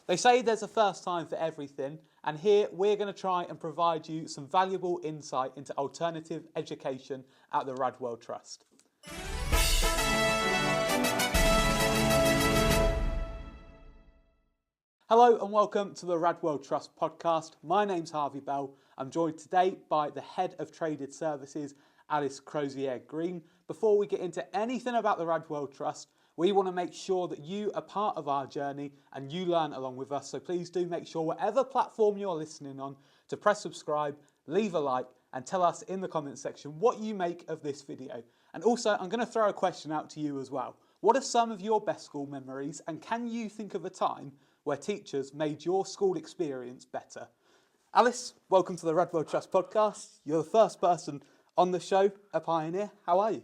They say there's a first time for everything, and here we're going to try and provide you some valuable insight into alternative education at the Raedwald Trust. Hello and welcome to the Raedwald Trust podcast. My name's Harvey Bell. I'm joined today by the Head of Traded Services, Alice Crozier-Green. Before we get into anything about the Raedwald Trust, we want to make sure that you are part of our journey and you learn along with us. So please do make sure, whatever platform you're listening on, to press subscribe, leave a like, and tell us in the comments section what you make of this video. And also, I'm going to throw a question out to you as well. What are some of your best school memories, and can you think of a time where teachers made your school experience better? Alice, welcome to the Raedwald Trust podcast. You're the first person on the show, a pioneer. How are you?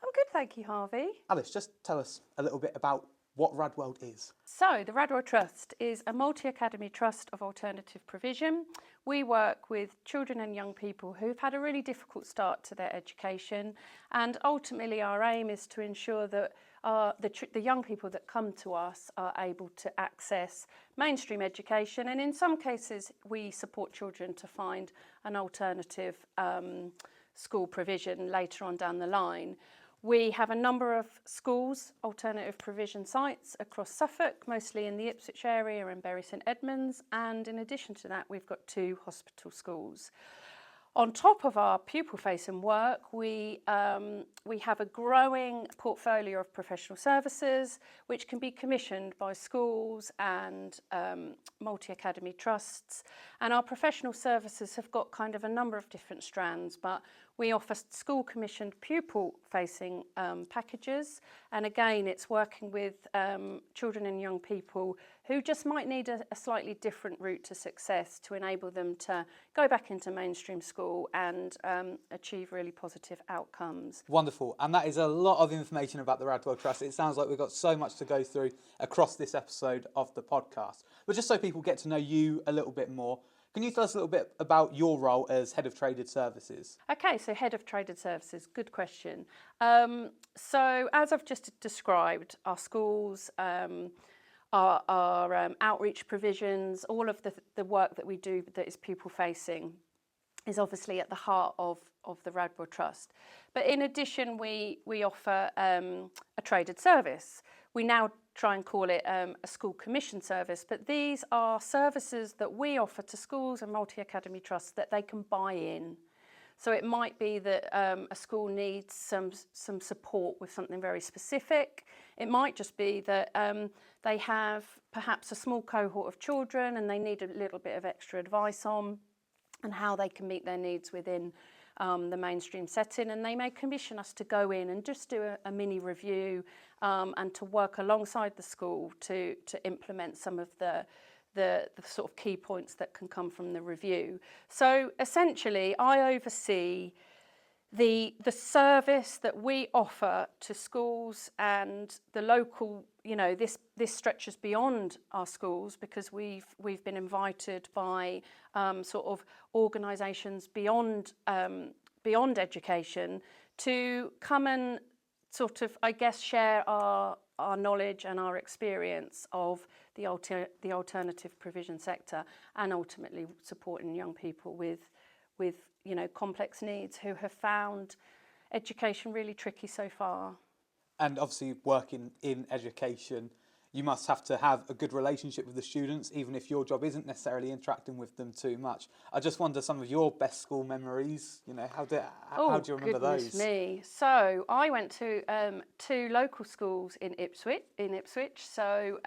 I'm good, thank you, Harvey. Alice, just tell us a little bit about what Raedwald is. So, the Raedwald Trust is a multi-academy trust of alternative provision. We work with children and young people who've had a really difficult start to their education, and ultimately our aim is to ensure that the young people that come to us are able to access mainstream education, and in some cases we support children to find an alternative school provision later on down the line. We have a number of schools, alternative provision sites across Suffolk, mostly in the Ipswich area and Bury St Edmunds, and in addition to that we've got 2 hospital schools. On top of our pupil-facing work, we have a growing portfolio of professional services which can be commissioned by schools and multi-academy trusts. And our professional services have got kind of a number of different strands, but we offer school-commissioned pupil-facing packages. And again, it's working with children and young people who just might need a slightly different route to success to enable them to go back into mainstream school and achieve really positive outcomes. Wonderful. And that is a lot of information about the Raedwald Trust. It sounds like we've got so much to go through across this episode of the podcast. But just so people get to know you a little bit more, can you tell us a little bit about your role as Head of Traded Services? Okay, so Head of Traded Services, good question. So as I've just described, our schools, our outreach provisions, all of the work that we do that is pupil-facing is obviously at the heart of the Raedwald Trust. But in addition, we offer a traded service. We now try and call it a school commission service, but these are services that we offer to schools and multi-academy trusts that they can buy in. So it might be that a school needs some support with something very specific. It might just be that they have perhaps a small cohort of children and they need a little bit of extra advice on and how they can meet their needs within the mainstream setting, and they may commission us to go in and just do a mini review and to work alongside the school to implement some of the sort of key points that can come from the review. So essentially I oversee the service that we offer to schools and the local, you know, this stretches beyond our schools because we've been invited by sort of organisations beyond education to come and sort of, I guess, share our knowledge and our experience of the alternative provision sector, and ultimately supporting young people with you know, complex needs who have found education really tricky so far. And obviously working in education, you must have to have a good relationship with the students, even if your job isn't necessarily interacting with them too much. I just wonder some of your best school memories, you know, how do you remember those? Me. So I went to 2 local schools in Ipswich. So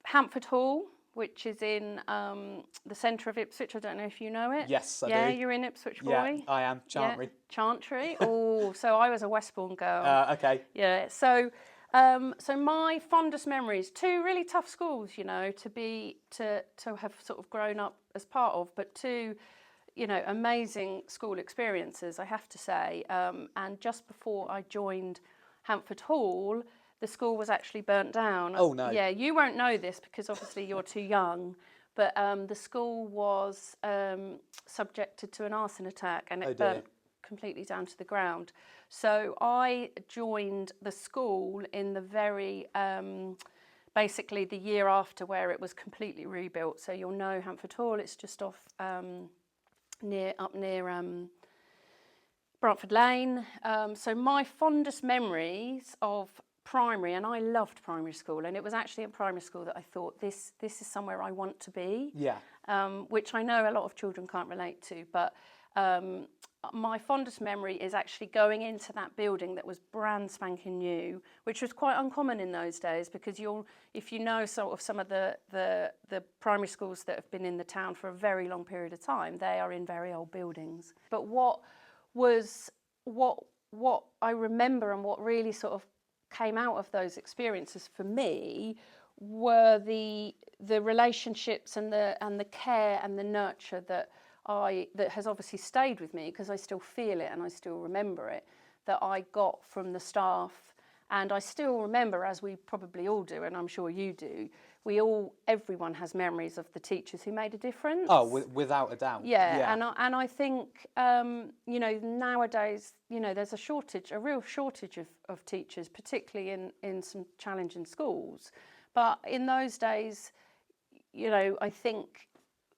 Hampford Hall, which is in the centre of Ipswich. I don't know if you know it. Yes, I do. Yeah, you're in Ipswich, boy. Yeah, I am. Chantry. Yeah. Chantry. Oh, so I was a Westbourne girl. Okay. Yeah. So my fondest memories, 2 really tough schools, you know, to have sort of grown up as part of, but 2, you know, amazing school experiences, I have to say. And just before I joined Hampford Hall, the school was actually burnt down. Oh, no. Yeah, you won't know this because obviously you're too young, but the school was subjected to an arson attack and it burnt completely down to the ground. So I joined the school in the very basically the year after, where it was completely rebuilt. So you'll know Hampford Hall. It's just off near Brantford Lane. So my fondest memories of primary, and I loved primary school, and it was actually in primary school that I thought this is somewhere I want to be. Yeah. Which I know a lot of children can't relate to, but my fondest memory is actually going into that building that was brand spanking new, which was quite uncommon in those days, because if you know sort of some of the primary schools that have been in the town for a very long period of time, they are in very old buildings. But what I remember, and what really sort of came out of those experiences for me, were the relationships and the care and the nurture that has obviously stayed with me, because I still feel it and I still remember it, that I got from the staff. And I still remember, as we probably all do, and I'm sure you do, everyone has memories of the teachers who made a difference. Oh, without a doubt. Yeah. And I think, nowadays, there's a real shortage of teachers, particularly in some challenging schools. But in those days, I think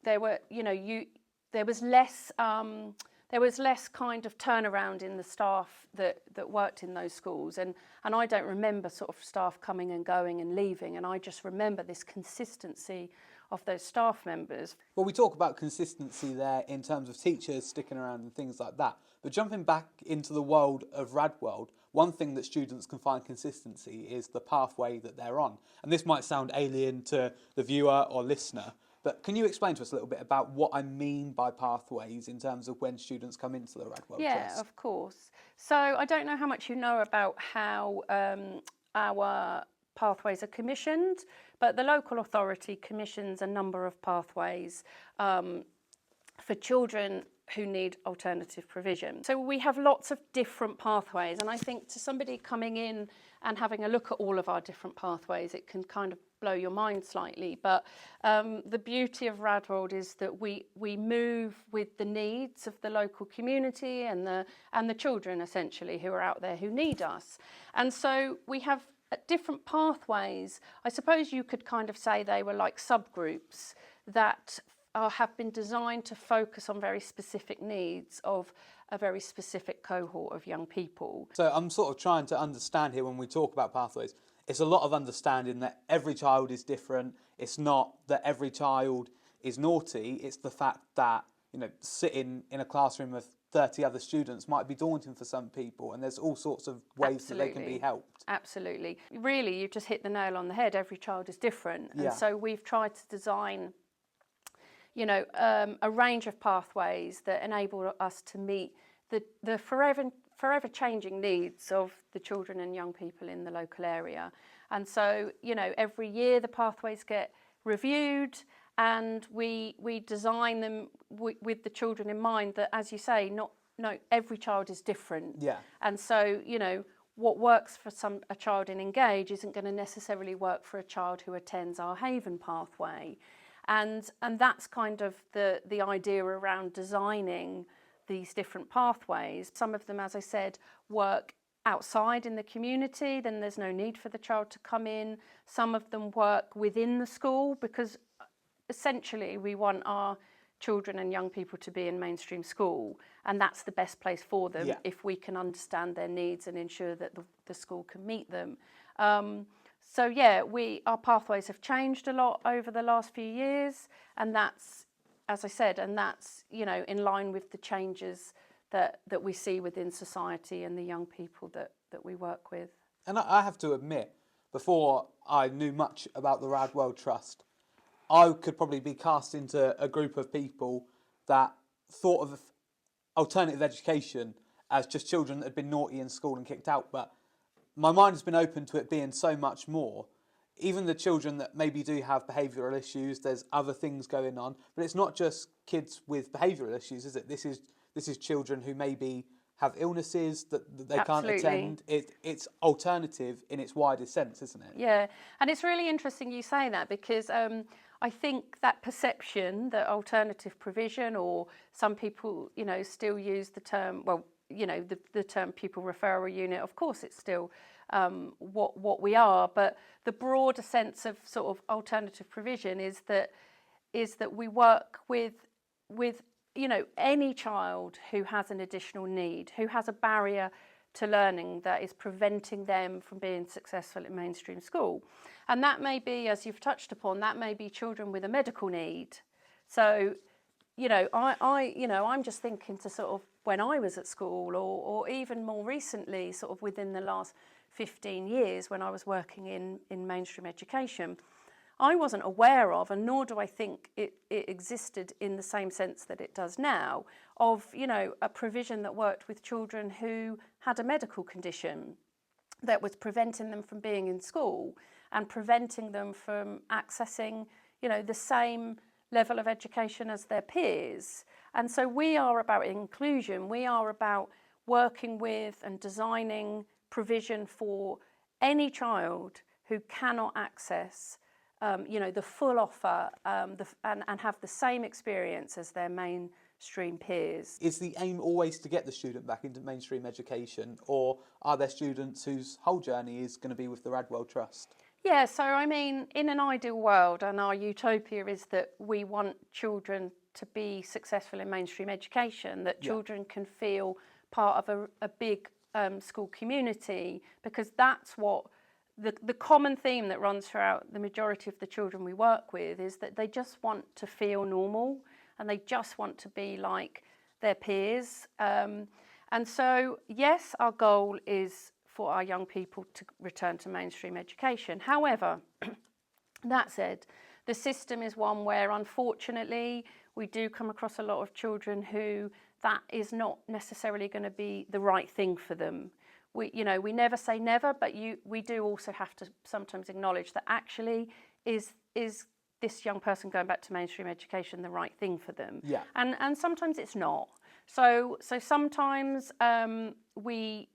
there was less kind of turnaround in the staff that worked in those schools, and I don't remember sort of staff coming and going and leaving, and I just remember this consistency of those staff members. Well, we talk about consistency there in terms of teachers sticking around and things like that, but jumping back into the world of Raedwald, one thing that students can find consistency is the pathway that they're on. And this might sound alien to the viewer or listener, but can you explain to us a little bit about what I mean by pathways in terms of when students come into the Raedwald Trust? Yeah, of course. So I don't know how much you know about how our pathways are commissioned, but the local authority commissions a number of pathways for children who need alternative provision. So we have lots of different pathways, and I think to somebody coming in and having a look at all of our different pathways, it can kind of blow your mind slightly. But the beauty of Raedwald is that we move with the needs of the local community and the children, essentially, who are out there who need us. And so we have different pathways. I suppose you could kind of say they were like subgroups that have been designed to focus on very specific needs of a very specific cohort of young people. So I'm sort of trying to understand here when we talk about pathways. It's a lot of understanding that every child is different. It's not that every child is naughty. It's the fact that, sitting in a classroom of 30 other students might be daunting for some people, and there's all sorts of ways that they can be helped. Absolutely. Really, you just hit the nail on the head. Every child is different. And so we've tried to design a range of pathways that enable us to meet the forever changing needs of the children and young people in the local area. And so, every year the pathways get reviewed, and we design them with the children in mind, that, as you say, not every child is different. Yeah. And so, what works for a child in Engage isn't going to necessarily work for a child who attends our Haven pathway. And that's kind of the idea around designing these different pathways. Some of them, as I said, work outside in the community, then there's no need for the child to come in. Some of them work within the school, because essentially we want our children and young people to be in mainstream school, and that's the best place for them if we can understand their needs and ensure that the school can meet them. So our pathways have changed a lot over the last few years, and that's, as I said, in line with the changes that we see within society and the young people that we work with. And I have to admit, before I knew much about the Raedwald Trust, I could probably be cast into a group of people that thought of alternative education as just children that had been naughty in school and kicked out, but my mind has been open to it being so much more. Even the children that maybe do have behavioural issues, there's other things going on, but it's not just kids with behavioural issues, is it? This is children who maybe have illnesses that they can't attend. It's alternative in its widest sense, isn't it? Yeah, and it's really interesting you say that, because I think that perception that alternative provision, or some people, still use the term, the term pupil referral unit. Of course, it's still what we are. But the broader sense of sort of alternative provision is that we work with any child who has an additional need, who has a barrier to learning that is preventing them from being successful in mainstream school. And that may be, as you've touched upon, that may be children with a medical need. So, I'm just thinking to sort of when I was at school, or even more recently, sort of within the last 15 years when I was working in mainstream education, I wasn't aware of, and nor do I think it existed in the same sense that it does now, of, a provision that worked with children who had a medical condition that was preventing them from being in school and preventing them from accessing, the same level of education as their peers. And so we are about inclusion. We are about working with and designing provision for any child who cannot access the full offer and have the same experience as their mainstream peers. Is the aim always to get the student back into mainstream education, or are there students whose whole journey is going to be with the Raedwald Trust? Yeah, so I mean, in an ideal world, and our utopia is that we want children to be successful in mainstream education, that children can feel part of a big school community, because that's what the common theme that runs throughout the majority of the children we work with is that they just want to feel normal and they just want to be like their peers. And so, yes, our goal is for our young people to return to mainstream education. However, that said, the system is one where, unfortunately, we do come across a lot of children who that is not necessarily going to be the right thing for them. We never say never, but we do also have to sometimes acknowledge that actually is this young person going back to mainstream education the right thing for them? Yeah. And sometimes it's not. So sometimes we'll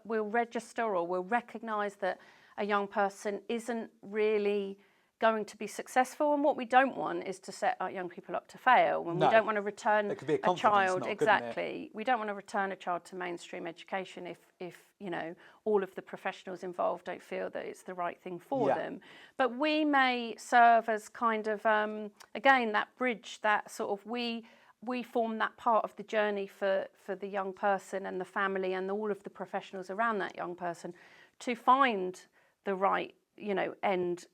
register or we'll recognise that a young person isn't really going to be successful, and what we don't want is to set our young people up to fail. And we don't want to return a child we don't want to return a child to mainstream education if all of the professionals involved don't feel that it's the right thing for them. But we may serve as kind of again that bridge, that sort of we form that part of the journey for the young person and the family and all of the professionals around that young person to find the right end,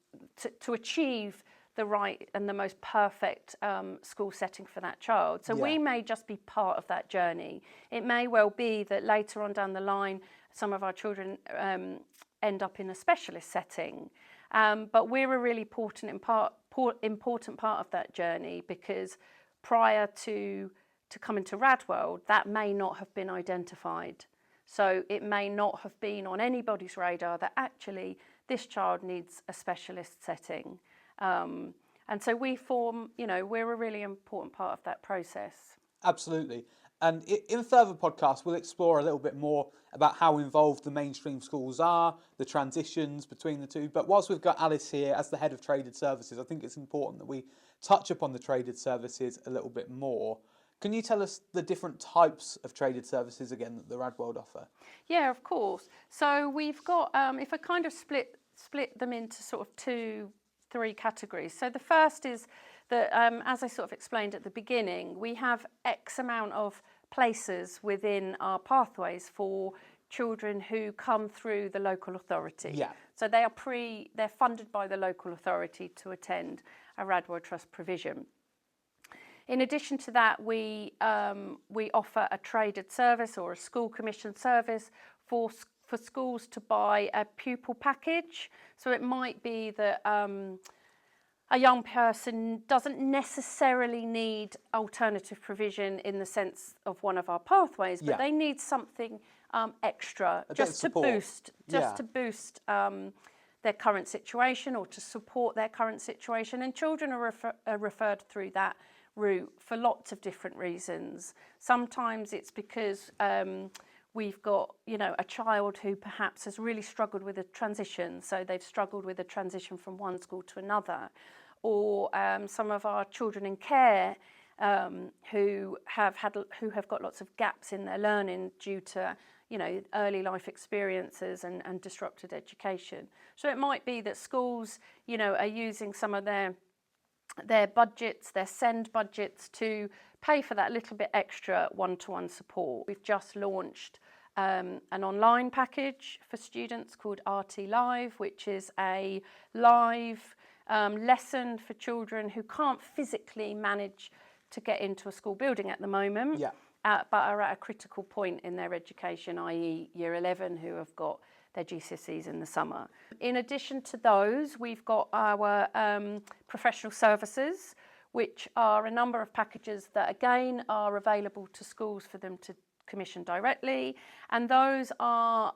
to achieve the right and the most perfect school setting for that child. So we may just be part of that journey. It may well be that later on down the line, some of our children end up in a specialist setting. But we're a really important part of that journey, because prior to coming to Raedwald, that may not have been identified. So it may not have been on anybody's radar that actually this child needs a specialist setting. And so we form, we're a really important part of that process. Absolutely. And in further podcasts, we'll explore a little bit more about how involved the mainstream schools are, the transitions between the two. But whilst we've got Alice here as the head of traded services, I think it's important that we touch upon the traded services a little bit more. Can you tell us the different types of traded services again that the Raedwald offer? Yeah, of course. So we've got, if I kind of split them into sort of 2-3 categories. So the first is that, as I sort of explained at the beginning, we have X amount of places within our pathways for children who come through the local authority. Yeah. So they're funded by the local authority to attend a Raedwald Trust provision. In addition to that, we offer a traded service or a school commission service for schools to buy a pupil package. So it might be that a young person doesn't necessarily need alternative provision in the sense of one of our pathways, but they need something extra just to boost their current situation, or to support their current situation. And children are referred through that route for lots of different reasons. Sometimes it's because we've got, a child who perhaps has really struggled with a transition, so they've struggled with a transition from one school to another, or some of our children in care who have got lots of gaps in their learning due to, early life experiences and disrupted education. So it might be that schools, are using some of their budgets, their SEND budgets, to pay for that little bit extra one-to-one support. We've just launched an online package for students called RT Live, which is a live lesson for children who can't physically manage to get into a school building at the moment, but are at a critical point in their education, i.e. Year 11, who have got their GCSEs in the summer. In addition to those, we've got our professional services, which are a number of packages that again are available to schools for them to commission directly, and those are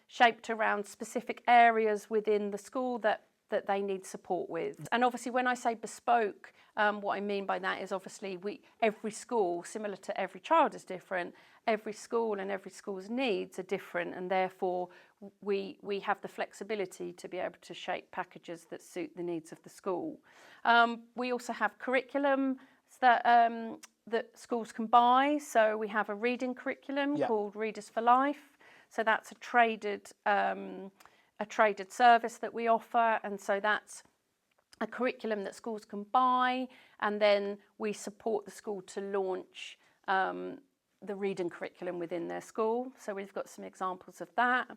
shaped around specific areas within the school that they need support with. And obviously when I say bespoke, what I mean by that is obviously every school, similar to every child, is different. Every school and every school's needs are different, and therefore we have the flexibility to be able to shape packages that suit the needs of the school. We also have curriculum that schools can buy. So we have a reading curriculum called Readers for Life. So that's a traded service that we offer, and so that's a curriculum that schools can buy, and then we support the school to launch the reading curriculum within their school. So we've got some examples of that.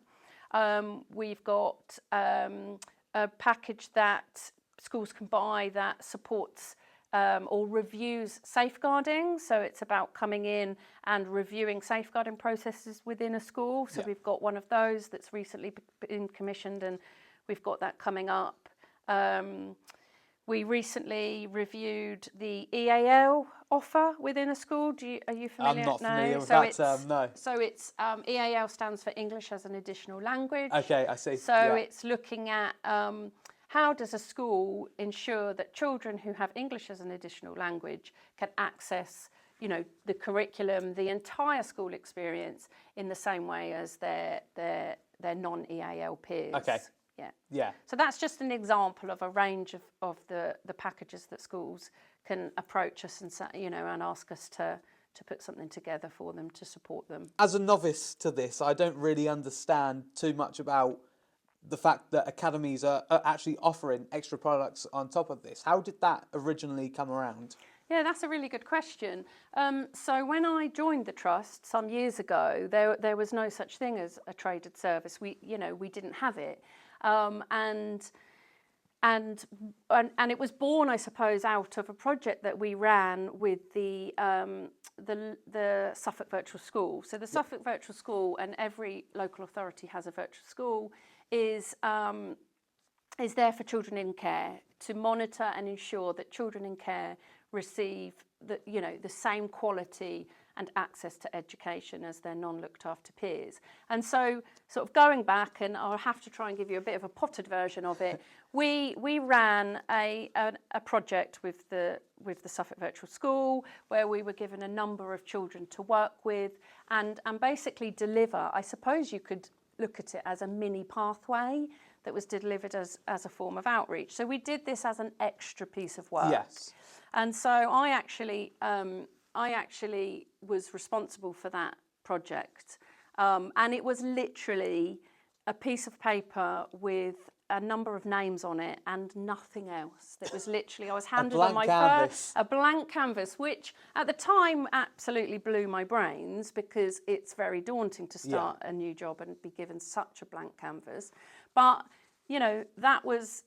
We've got a package that schools can buy that supports or reviews safeguarding. So it's about coming in and reviewing safeguarding processes within a school. So we've got one of those that's recently been commissioned, and we've got that coming up. We recently reviewed the EAL offer within a school. Are you familiar? I'm not familiar with that term, no. So it's EAL stands for English as an Additional Language. Okay, I see. So it's looking at how does a school ensure that children who have English as an additional language can access, the curriculum, the entire school experience in the same way as their non-EAL peers. Okay. Yeah. So that's just an example of a range of the packages that schools can approach us and and ask us to put something together for them to support them. As a novice to this, I don't really understand too much about the fact that academies are actually offering extra products on top of this. How did that originally come around? Yeah, that's a really good question. So when I joined the Trust some years ago, there was no such thing as a traded service. We didn't have it. And it was born, I suppose, out of a project that we ran with the Suffolk Virtual School. So the Suffolk Virtual School, and every local authority has a virtual school, is there for children in care, to monitor and ensure that children in care receive the same quality and access to education as their non-looked after peers. And so sort of going back, and I'll have to try and give you a bit of a potted version of it, we ran a project with the Suffolk Virtual School, where we were given a number of children to work with and basically deliver. I suppose you could look at it as a mini pathway that was delivered as a form of outreach. So we did this as an extra piece of work. Yes. And so I actually was responsible for that project. And it was literally a piece of paper with a number of names on it and nothing else. It was literally, I was handed on my first, a blank canvas, which at the time absolutely blew my brains, because it's very daunting to start a new job and be given such a blank canvas. But, that was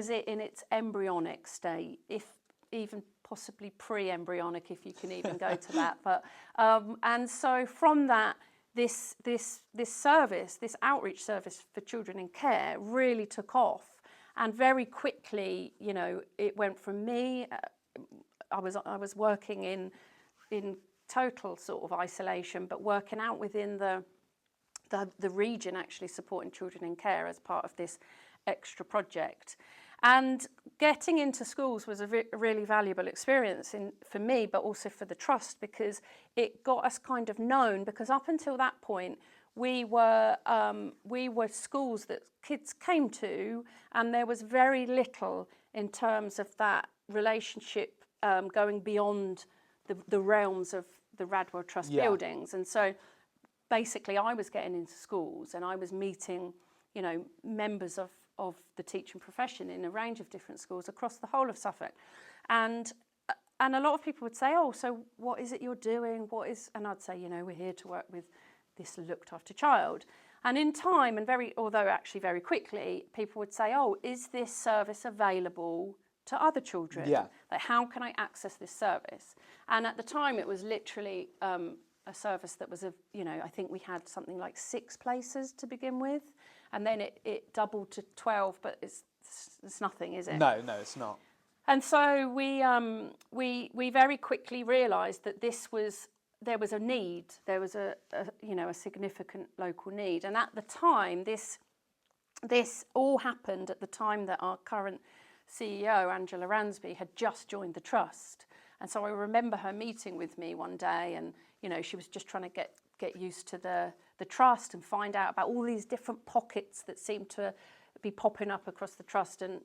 it in its embryonic state, if even possibly pre-embryonic, if you can even go to that. But and so from that, this service, this outreach service for children in care, really took off, and very quickly, it went from me. I was working in total sort of isolation, but working out within the region, actually supporting children in care as part of this extra project. And getting into schools was a really valuable experience for me, but also for the Trust, because it got us kind of known, because up until that point, we were schools that kids came to, and there was very little in terms of that relationship going beyond the realms of the Raedwald Trust buildings. And so basically I was getting into schools and I was meeting, members of the teaching profession in a range of different schools across the whole of Suffolk. And a lot of people would say, oh, so what is it you're doing? And I'd say, we're here to work with this looked after child. And in time, and although actually very quickly, people would say, oh, is this service available to other children? Yeah. Like, how can I access this service? And at the time, it was literally a service that was, I think we had something like 6 places to begin with. And then it doubled to 12, but it's nothing, is it? No, it's not. And so we very quickly realised that there was a need, there was a significant local need. And at the time, this all happened at the time that our current CEO, Angela Ransby, had just joined the Trust. And so I remember her meeting with me one day, and she was just trying to get used to the Trust and find out about all these different pockets that seemed to be popping up across the Trust, and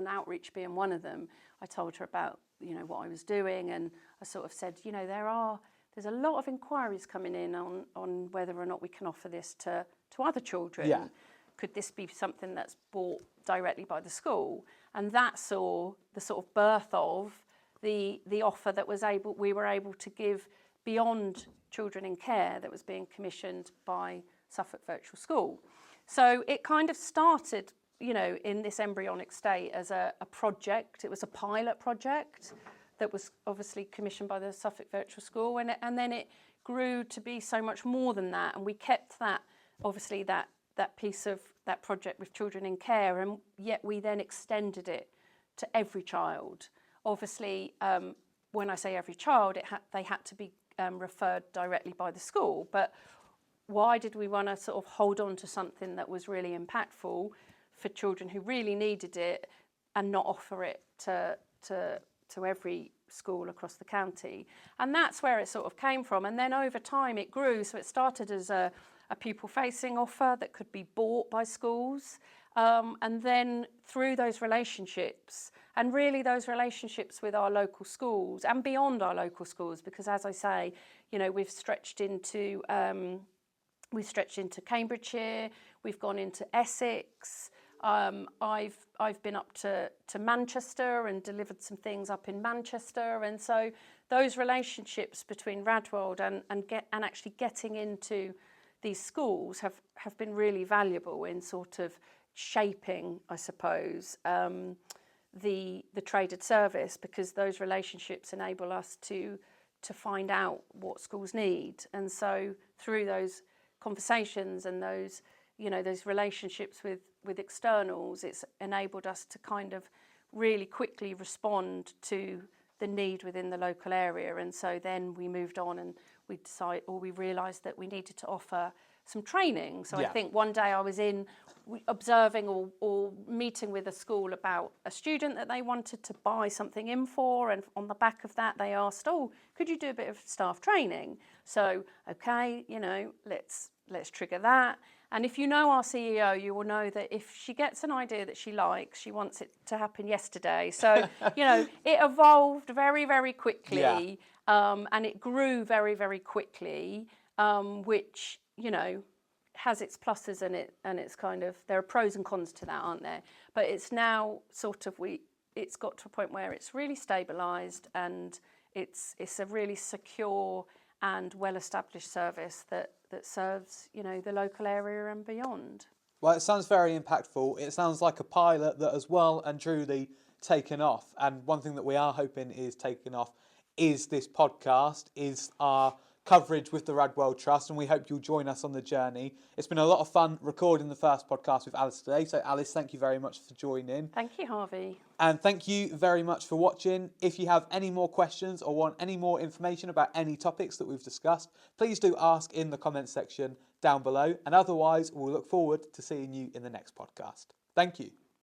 outreach being one of them. I told her about what I was doing, and I sort of said, there's a lot of inquiries coming in on whether or not we can offer this to other children. Yeah. Could this be something that's bought directly by the school? And that saw the sort of birth of the offer that we were able to give beyond children in care that was being commissioned by Suffolk Virtual School. So it kind of started, in this embryonic state as a project. It was a pilot project that was obviously commissioned by the Suffolk Virtual School, and then it grew to be so much more than that. And we kept that, obviously, that piece of that project with children in care, and yet we then extended it to every child. Obviously, when I say every child, they had to be referred directly by the school. But why did we want to sort of hold on to something that was really impactful for children who really needed it and not offer it to every school across the county? And that's where it sort of came from. And then over time it grew. So it started as a pupil-facing offer that could be bought by schools. And then through those relationships, and really those relationships with our local schools and beyond our local schools, because as I say, we've stretched into Cambridgeshire, we've gone into Essex. I've been up to Manchester and delivered some things up in Manchester, and so those relationships between Raedwald and actually getting into these schools have been really valuable in sort of shaping, I suppose, the traded service, because those relationships enable us to find out what schools need. And so through those conversations and those relationships with externals, it's enabled us to kind of really quickly respond to the need within the local area. And so then we moved on and we realised that we needed to offer some training. So Yeah. I think one day I was observing or meeting with a school about a student that they wanted to buy something in for, and on the back of that they asked, oh, could you do a bit of staff training? So, okay, let's trigger that. And if you know our CEO, you will know that if she gets an idea that she likes, she wants it to happen yesterday. So, it evolved very, very quickly. Yeah. And it grew very, very quickly, which, has its pluses and it's kind of, there are pros and cons to that, aren't there? But it's now sort of, it's got to a point where it's really stabilised, and it's a really secure and well-established service that serves, the local area and beyond. Well, it sounds very impactful. It sounds like a pilot that has well and truly taken off. And one thing that we are hoping is taking off is this podcast, is our coverage with the Raedwald Trust, and we hope you'll join us on the journey. It's been a lot of fun recording the first podcast with Alice today. So Alice, thank you very much for joining. Thank you, Harvey. And thank you very much for watching. If you have any more questions or want any more information about any topics that we've discussed, please do ask in the comments section down below. And otherwise, we'll look forward to seeing you in the next podcast. Thank you.